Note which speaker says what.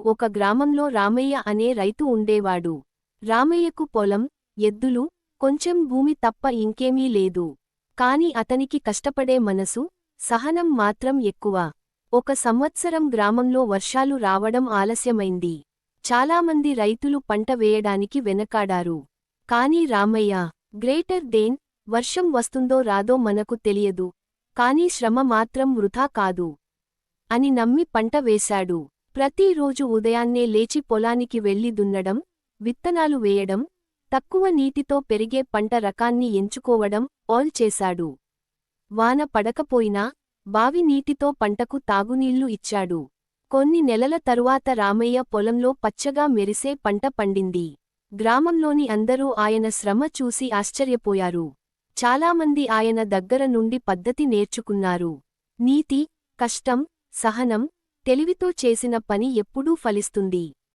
Speaker 1: ఒక గ్రామంలో రామయ్య అనే రైతు ఉండేవాడు. రామయ్యకు పొలం, ఎద్దులు, కొంచెం భూమి తప్ప ఇంకేమీ లేదు. కాని అతనికి కష్టపడే మనసు, సహనం మాత్రం ఎక్కువ. ఒక సంవత్సరం గ్రామంలో వర్షాలు రావడం ఆలస్యమైంది. చాలామంది రైతులు పంట వేయడానికి వెనకాడారు. కాని రామయ్య, గ్రేటర్ దేన్, వర్షం వస్తుందో రాదో మనకు తెలియదు, కానీ శ్రమ మాత్రం వృథా కాదు అని నమ్మి పంట వేశాడు. ప్రతిరోజు ఉదయాన్నే లేచి పొలానికి వెళ్లి దున్నడం, విత్తనాలు వేయడం, తక్కువ నీటితో పెరిగే పంట రకాన్ని ఎంచుకోవడం ఆల్ చేశాడు. వాన పడకపోయినా బావి నీటితో పంటకు తాగునీళ్లు ఇచ్చాడు. కొన్ని నెలల తరువాత రామయ్య పొలంలో పచ్చగా మెరిసే పంట పండింది. గ్రామంలోని అందరూ ఆయన శ్రమ చూసి ఆశ్చర్యపోయారు. చాలామంది ఆయన దగ్గర నుండి పద్ధతి నేర్చుకున్నారు. నీతి, కష్టం, సహనం, తెలివితో చేసిన పని ఎప్పుడూ ఫలిస్తుంది.